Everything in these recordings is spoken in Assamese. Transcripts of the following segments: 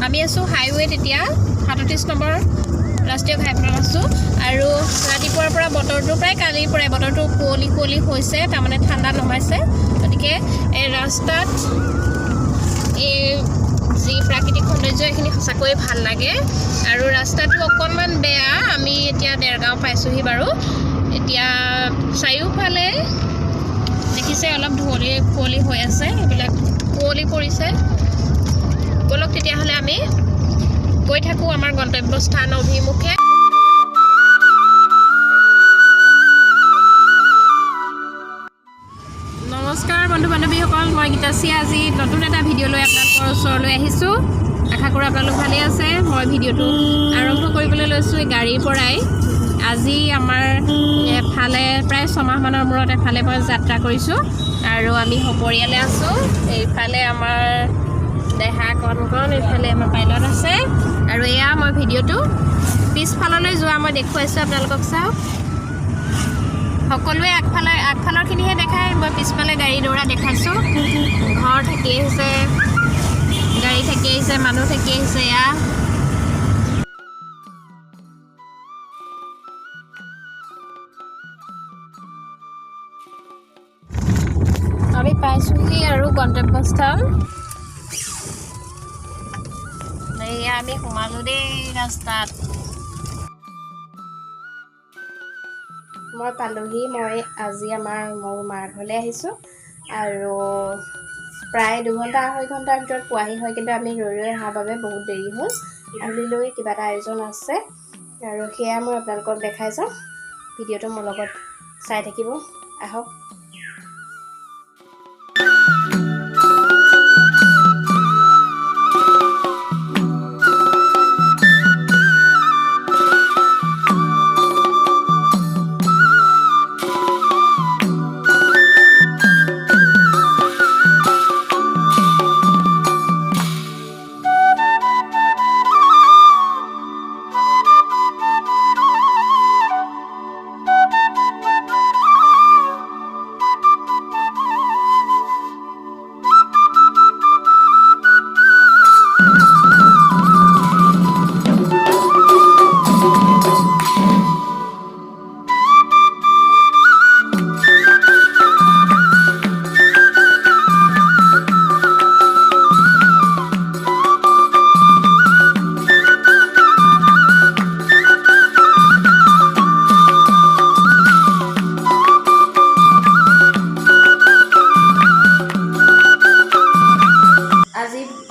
আমি আছোঁ হাইৱেত এতিয়া 37 নম্বৰ ৰাষ্ট্ৰীয় ঘাইপথত আছোঁ আৰু ৰাতিপুৱাৰ পৰা বতৰটো প্ৰায় কালিৰ পৰাই বতৰটো কুঁৱলী হৈছে তাৰমানে ঠাণ্ডা নমাইছে গতিকে এই ৰাস্তাত এই যি প্ৰাকৃতিক সৌন্দৰ্য এইখিনি সঁচাকৈ ভাল লাগে আৰু ৰাস্তাটো অকণমান বেয়া আমি এতিয়া দেৰগাঁও পাইছোঁহি বাৰু এতিয়া চাৰিওফালে দেখিছে অলপ কুঁৱলী হৈ আছে এইবিলাক কুঁৱলী পৰিছে বলক তেতিয়াহ'লে আমি গৈ থাকোঁ আমাৰ গন্তব্যস্থান অভিমুখে নমস্কাৰ বন্ধু বান্ধৱীসকল মই গীতাশ্ৰী আজি নতুন এটা ভিডিঅ' লৈ আপোনালোকৰ ওচৰলৈ আহিছোঁ আশা কৰোঁ আপোনালোক ভালে আছে মই ভিডিঅ'টো আৰম্ভ কৰিবলৈ লৈছোঁ গাড়ীৰ পৰাই আজি আমাৰ এফালে প্ৰায় 6 মাহমানৰ মূৰত এফালে মই যাত্ৰা কৰিছোঁ আৰু আমি সপৰিয়ালে আছোঁ এইফালে আমাৰ দেহা কণ এইফালে আমাৰ পাইলট আছে আৰু এয়া মই ভিডিঅ'টো পিছফাললৈ যোৱা মই দেখুৱাইছোঁ আপোনালোকক চাওক সকলোৱে আগফালৰখিনিহে দেখায় মই পিছফালে গাড়ী দৌৰা দেখাইছোঁ ঘৰ থাকি আহিছে গাড়ী থাকি আহিছে মানুহ থাকি আহিছে এয়া আমি পাইছোঁহি আৰু গন্তব্যস্থান এয়া আমি সোমালোঁ দেই ৰাস্তাত মই পালোহি মই আজি মোৰ মাৰ ঘৰলৈ আহিছোঁ আৰু প্ৰায় 2 ঘণ্টা 2.5 ঘণ্টাৰ ভিতৰত পোৱাহি হয় কিন্তু আমি ৰৈ অহাৰ বাবে বহুত দেৰি হ'ল আবেলিলৈ কিবা এটা আয়োজন আছে আৰু সেয়া মই আপোনালোকক দেখাই যাম ভিডিঅ'টো মোৰ লগত চাই থাকিব আহক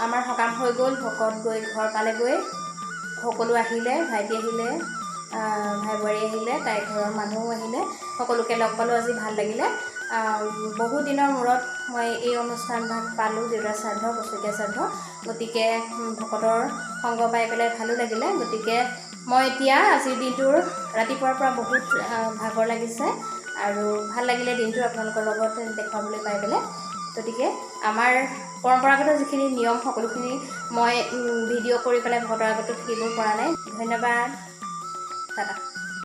আমাৰ সকাম হৈ গ'ল ভকত গৈ ঘৰ পালেগৈ সকলো আহিলে ভাইটি আহিলে ভাই বোৱাৰী আহিলে তাইৰ ঘৰৰ মানুহো আহিলে সকলোকে লগ পালোঁ আজি ভাল লাগিলে বহু দিনৰ মূৰত মই এই অনুষ্ঠানভাগ পালোঁ দেউতাৰ শ্ৰাদ্ধ বছৰীয়া শ্ৰাদ্ধ গতিকে ভকতৰ সংগ পাই পেলাই ভালো লাগিলে গতিকে মই এতিয়া আজিৰ দিনটোৰ ৰাতিপুৱাৰ পৰা বহুত ভাগৰ লাগিছে আৰু ভাল লাগিলে দিনটো আপোনালোকৰ লগত দেখুৱাবলৈ পাই পেলাই গতিকে আমাৰ পৰম্পৰাগত যিখিনি নিয়ম সকলোখিনি মই ভিডিঅ' কৰি পেলাই ভকতৰ আগতো থাকিব পৰা নাই ধন্যবাদ দাদা